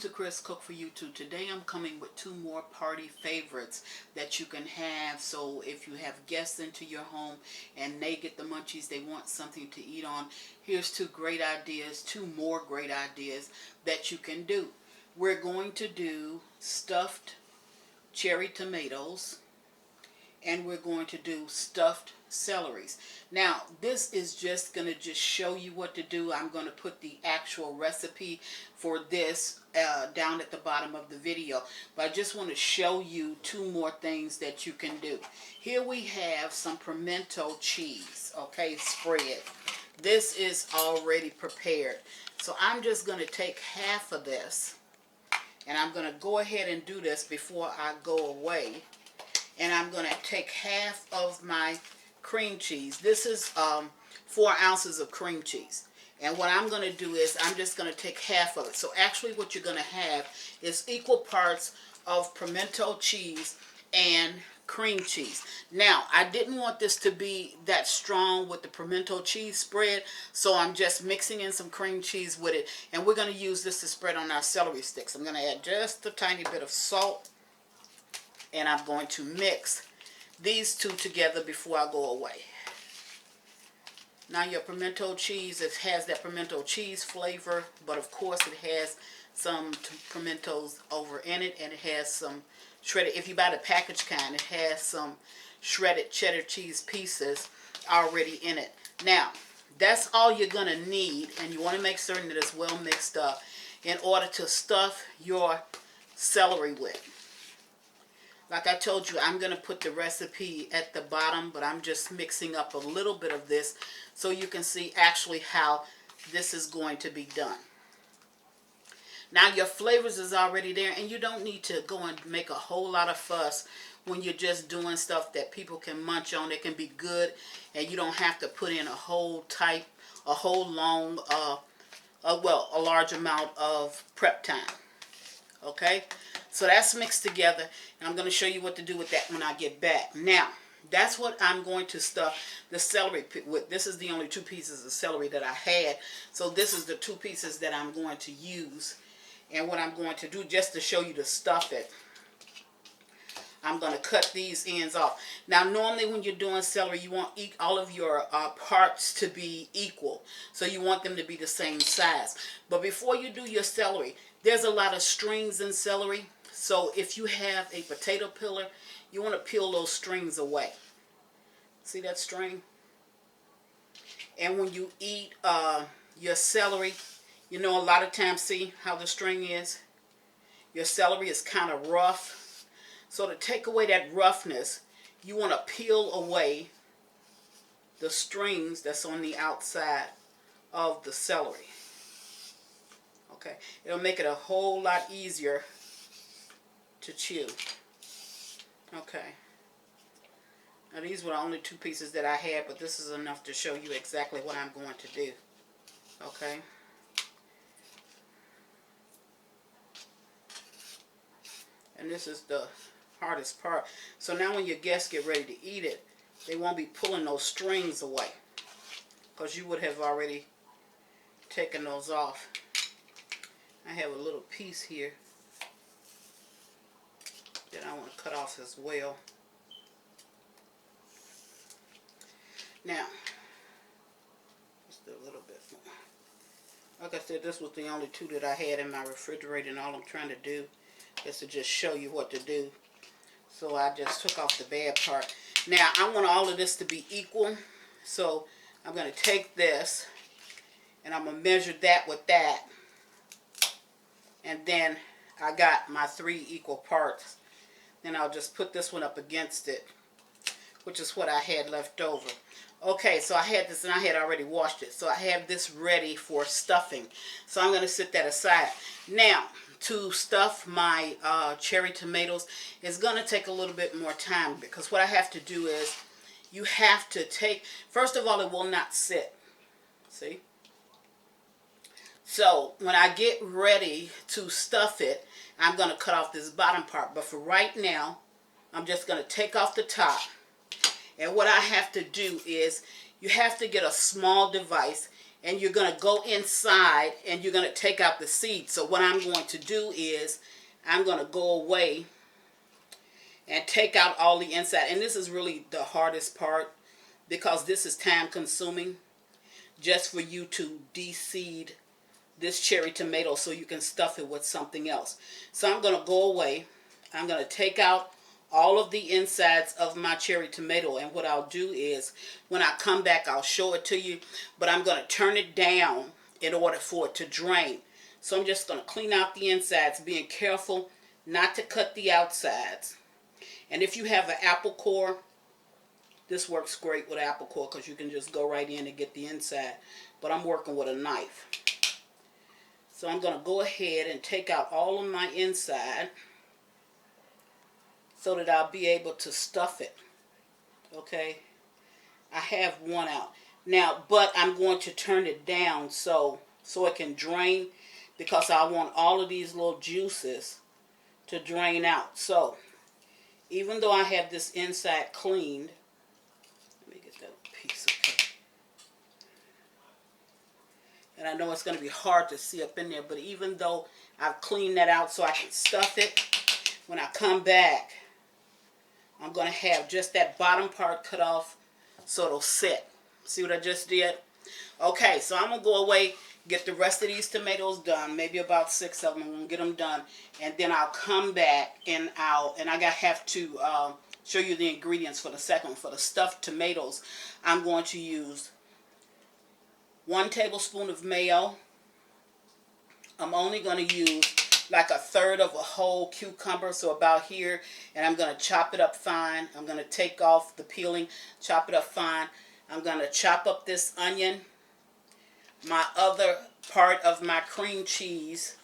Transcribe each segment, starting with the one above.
to Chris Cook for YouTube. Today I'm coming with two more party favorites that you can have. So if you have guests into your home and they get the munchies, they want something to eat on, here's two great ideas, two more great ideas that you can do. We're going to do stuffed cherry tomatoes and we're going to do stuffed celeries. Now this is just going to show you what to do. I'm going to put the actual recipe for this down at the bottom of the video, but I just want to show you two more things that you can do. Here we have some pimento cheese, okay, spread. This is already prepared, so I'm just going to take half of this and I'm going to go ahead and do this before I go away. And I'm going to take half of my cream cheese. This is 4 ounces of cream cheese. And what I'm going to do is I'm just going to take half of it. So actually what you're going to have is equal parts of pimento cheese and cream cheese. Now, I didn't want this to be that strong with the pimento cheese spread, so I'm just mixing in some cream cheese with it. And we're going to use this to spread on our celery sticks. I'm going to add just a tiny bit of salt. And I'm going to mix these two together before I go away. Now your pimento cheese, it has that pimento cheese flavor, but of course it has some pimentos over in it, and it has some shredded, if you buy the packaged kind, it has some shredded cheddar cheese pieces already in it. Now, that's all you're going to need, and you want to make certain that it's well mixed up in order to stuff your celery with. Like I told you, I'm going to put the recipe at the bottom, but I'm just mixing up a little bit of this so you can see actually how this is going to be done. Now your flavors is already there, and you don't need to go and make a whole lot of fuss when you're just doing stuff that people can munch on. It can be good, and you don't have to put in a whole long, a large amount of prep time. Okay, so that's mixed together, and I'm going to show you what to do with that when I get back. Now, that's what I'm going to stuff the celery with. This is the only 2 pieces of celery that I had, so this is the 2 pieces that I'm going to use. And what I'm going to do, just to show you to stuff it, I'm going to cut these ends off. Now, normally when you're doing celery, you want all of your parts to be equal. So you want them to be the same size. But before you do your celery, there's a lot of strings in celery. So if you have a potato peeler, you want to peel those strings away. See that string? And when you eat your celery, you know, a lot of times, see how the string is? Your celery is kind of rough. So to take away that roughness, you want to peel away the strings that's on the outside of the celery. Okay, it'll make it a whole lot easier to chew. Okay. Now these were the only 2 pieces that I had, but this is enough to show you exactly what I'm going to do. Okay. And this is the hardest part. So now when your guests get ready to eat it, they won't be pulling those strings away, because you would have already taken those off. I have a little piece here that I want to cut off as well. Now, just a little bit more. Like I said, this was the only 2 that I had in my refrigerator, and all I'm trying to do is to just show you what to do. So I just took off the bad part. Now I want all of this to be equal, so I'm going to take this and I'm going to measure that with that, and then I got my 3 equal parts. Then I'll just put this one up against it, which is what I had left over. Okay, so I had this, and I had already washed it, so I have this ready for stuffing. So I'm going to set that aside. Now, to stuff my cherry tomatoes, it's going to take a little bit more time, because what I have to do is, you have to take, first of all, it will not sit. See? So when I get ready to stuff it, I'm going to cut off this bottom part. But for right now, I'm just going to take off the top. And what I have to do is, you have to get a small device and you're going to go inside and you're going to take out the seeds. So what I'm going to do is I'm going to go away and take out all the inside. And this is really the hardest part because this is time consuming just for you to de-seed this cherry tomato so you can stuff it with something else. So I'm going to go away. I'm going to take out all of the insides of my cherry tomato, and what I'll do is when I come back I'll show it to you, but I'm going to turn it down in order for it to drain. So I'm just going to clean out the insides, being careful not to cut the outsides. And if you have an apple core, this works great with apple core because you can just go right in and get the inside, but I'm working with a knife. So I'm going to go ahead and take out all of my inside so that I'll be able to stuff it. Okay, I have one out now, but I'm going to turn it down so it can drain, because I want all of these little juices to drain out. So even though I have this inside cleaned, let me get that piece of cake. And I know it's going to be hard to see up in there, but even though I've cleaned that out so I can stuff it, when I come back I'm going to have just that bottom part cut off so it'll sit. See what I just did? Okay, so I'm going to go away, get the rest of these tomatoes done, maybe about 6 of them. I'm going to get them done, and then I'll come back and I have to show you the ingredients for the second one. For the stuffed tomatoes, I'm going to use 1 tablespoon of mayo. I'm only going to use like 1/3 of a whole cucumber, so about here, and I'm going to chop it up fine. I'm going to take off the peeling, chop it up fine. I'm going to chop up this onion, my other part of my cream cheese,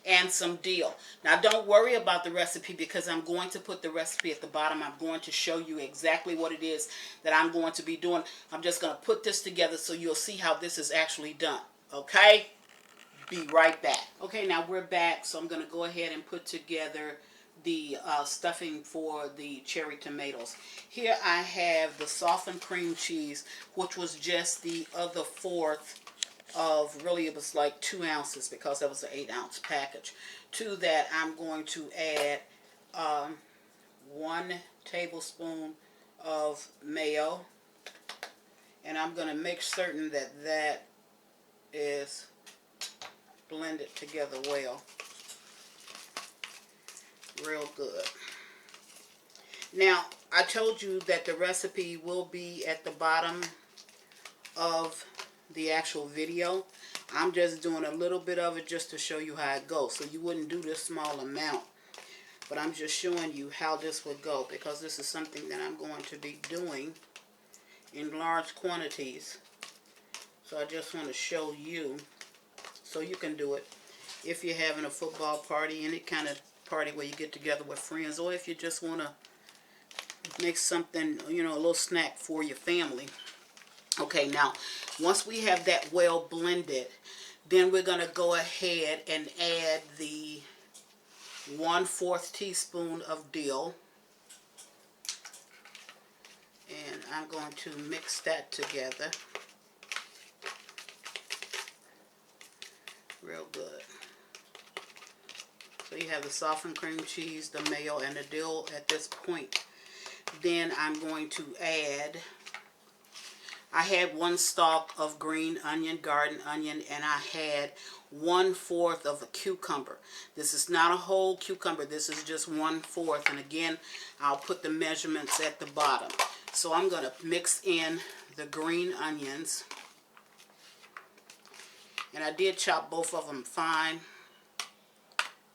and some dill. Now don't worry about the recipe because I'm going to put the recipe at the bottom. I'm going to show you exactly what it is that I'm going to be doing. I'm just going to put this together so you'll see how this is actually done. Okay? Be right back. Okay, now we're back, so I'm going to go ahead and put together the stuffing for the cherry tomatoes. Here I have the softened cream cheese, which was just the other 1/4 of, really it was like 2 ounces because that was an 8-ounce package. To that I'm going to add 1 tablespoon of mayo, and I'm going to make certain that that is blended together well, real good. Now I told you that the recipe will be at the bottom of the actual video. I'm just doing a little bit of it just to show you how it goes. So you wouldn't do this small amount, but I'm just showing you how this would go because this is something that I'm going to be doing in large quantities. So I just want to show you so you can do it if you're having a football party, any kind of party where you get together with friends, or if you just want to make something, you know, a little snack for your family. Okay, now once we have that well blended, then we're going to go ahead and add the 1/4 teaspoon of dill, and I'm going to mix that together real good. So you have the softened cream cheese, the mayo, and the dill at this point. Then I'm going to add, I had 1 stalk of green onion, garden onion, and I had 1/4 of a cucumber. This is not a whole cucumber, this is just 1/4, and again I'll put the measurements at the bottom. So I'm going to mix in the green onions, and I did chop both of them fine,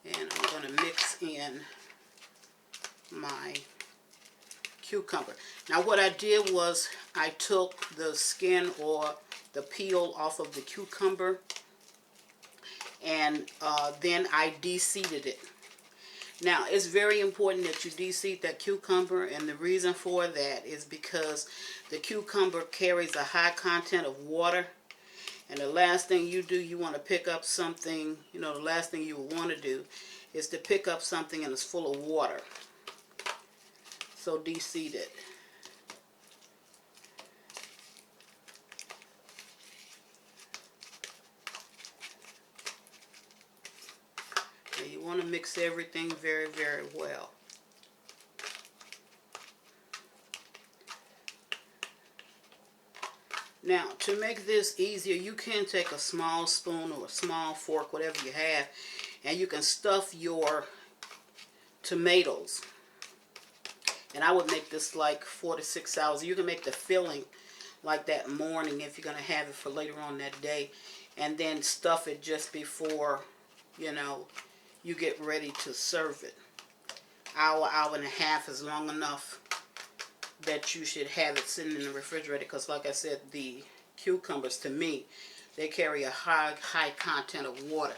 and I'm going to mix in my cucumber. Now what I did was I took the skin or the peel off of the cucumber, and then I de-seeded it. Now it's very important that you de-seed that cucumber, and the reason for that is because the cucumber carries a high content of water, and the last thing you do, you want to pick up something, you know, the last thing you would want to do is to pick up something and it's full of water. So de-seed it. mix everything very, very well. Now, to make this easier, you can take a small spoon or a small fork, whatever you have, and you can stuff your tomatoes. And I would make this like 4 to 6 hours. You can make the filling like that morning if you're going to have it for later on that day. And then stuff it just before, you know, you get ready to serve it. Hour, hour and a half is long enough that you should have it sitting in the refrigerator, because like I said, the cucumbers, to me, they carry a high content of water.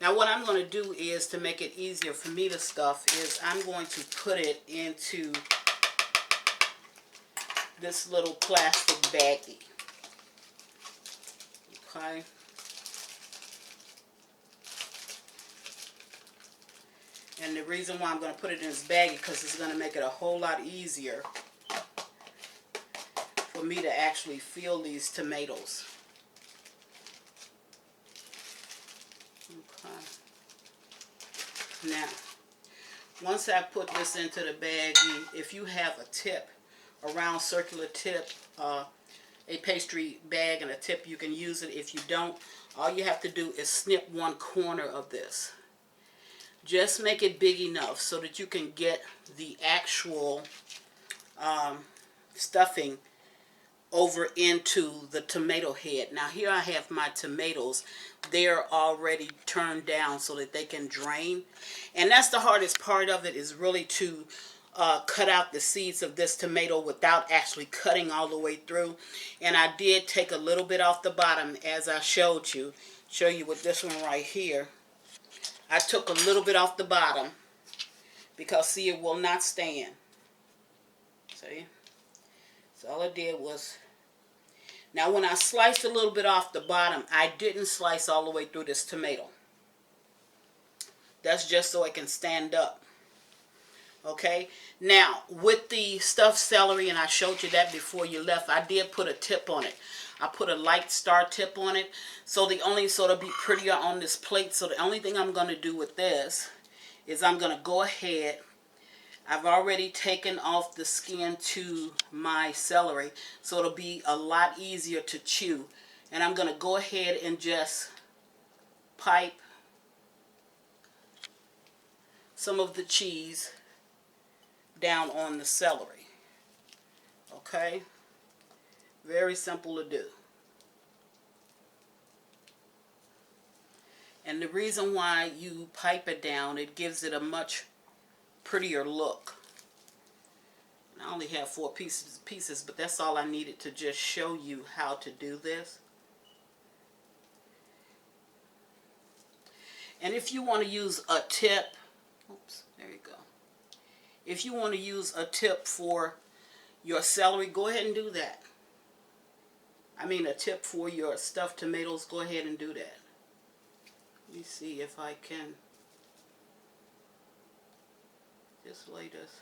Now what I'm going to do is, to make it easier for me to stuff, is I'm going to put it into this little plastic baggie. Okay. And the reason why I'm going to put it in this baggie, because it's going to make it a whole lot easier for me to actually feel these tomatoes. Okay. Now, once I put this into the baggie, if you have a tip, a round circular tip, a pastry bag and a tip, you can use it. If you don't, all you have to do is snip one corner of this. Just make it big enough so that you can get the actual stuffing over into the tomato head. Now here I have my tomatoes. They're already turned down so that they can drain. And that's the hardest part of it, is really to cut out the seeds of this tomato without actually cutting all the way through. And I did take a little bit off the bottom, as I showed you. Show you with this one right here. I took a little bit off the bottom because, see, it will not stand. See? So all I did was, now when I sliced a little bit off the bottom, I didn't slice all the way through this tomato. That's just so it can stand up. Okay? Now, with the stuffed celery, and I showed you that before you left, I did put a tip on it. I put a light star tip on it, so it'll be prettier on this plate. So the only thing I'm going to do with this is I'm going to go ahead. I've already taken off the skin to my celery, so it'll be a lot easier to chew. And I'm going to go ahead and just pipe some of the cheese down on the celery. Okay? Very simple to do. And the reason why you pipe it down, it gives it a much prettier look. And I only have 4 pieces, but that's all I needed to just show you how to do this. And if you want to use a tip, oops, there you go. If you want to use a tip for your celery, go ahead and do that. I mean, a tip for your stuffed tomatoes, go ahead and do that. Let me see if I can just lay this.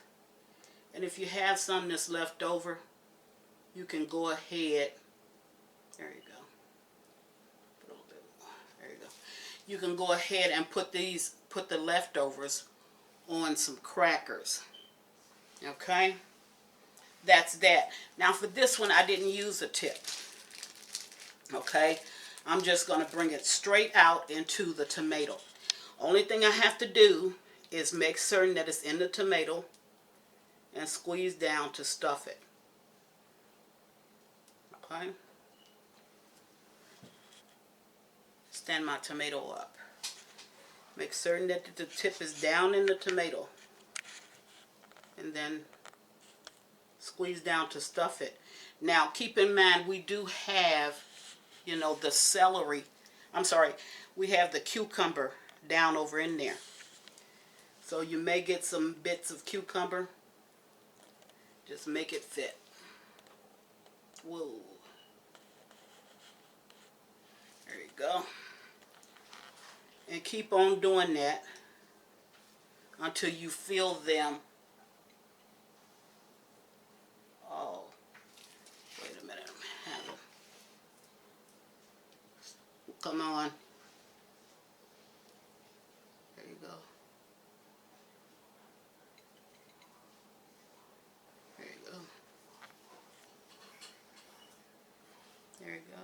And if you have some that's left over, you can go ahead. There you go. Put a little bit more. There you go. You can go ahead and put the leftovers on some crackers. Okay? That's that. Now for this one, I didn't use a tip. Okay? I'm just going to bring it straight out into the tomato. Only thing I have to do is make certain that it's in the tomato and squeeze down to stuff it. Okay? Stand my tomato up. Make certain that the tip is down in the tomato. And then squeeze down to stuff it. Now keep in mind, we do have, you know, the celery. We have the cucumber down over in there. So you may get some bits of cucumber. Just make it fit. Whoa. There you go. And keep on doing that until you feel them. Oh, wait a minute. Come on. There you go. There you go.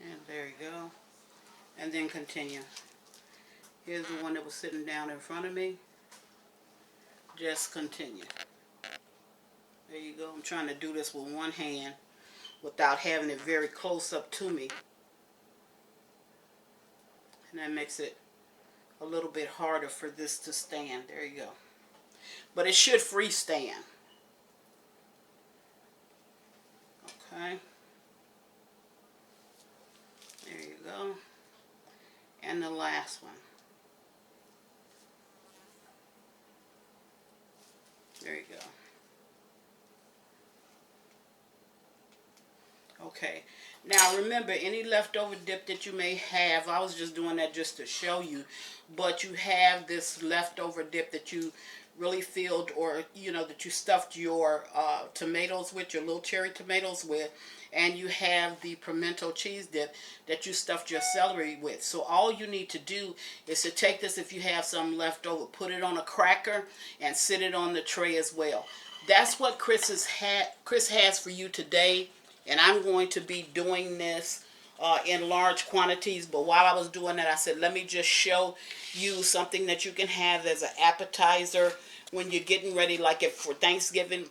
And there you go. And then continue. Here's the one that was sitting down in front of me. Just continue. There you go. I'm trying to do this with one hand without having it very close up to me. And that makes it a little bit harder for this to stand. There you go. But it should freestand. Okay. There you go. And the last one. There you go. Okay. Now remember, any leftover dip that you may have, I was just doing that just to show you, but you have this leftover dip that you really filled, or that you stuffed your tomatoes with, your little cherry tomatoes with, and you have the pimento cheese dip that you stuffed your celery with. So all you need to do is to take this, if you have some left over, put it on a cracker and sit it on the tray as well. That's what Chris has for you today, and I'm going to be doing this in large quantities. But while I was doing that, I said, let me just show you something that you can have as an appetizer when you're getting ready, like if for Thanksgiving.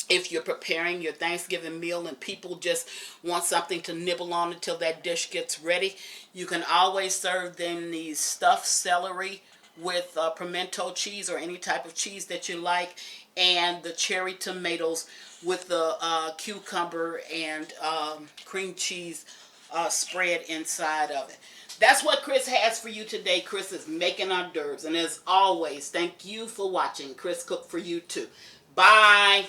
If you're preparing your Thanksgiving meal and people just want something to nibble on until that dish gets ready, you can always serve them these stuffed celery with pimento cheese or any type of cheese that you like, and the cherry tomatoes with the cucumber and cream cheese spread inside of it. That's what Chris has for you today. Chris is making hors d'oeuvres. And as always, thank you for watching. Chris cooked for you too. Bye.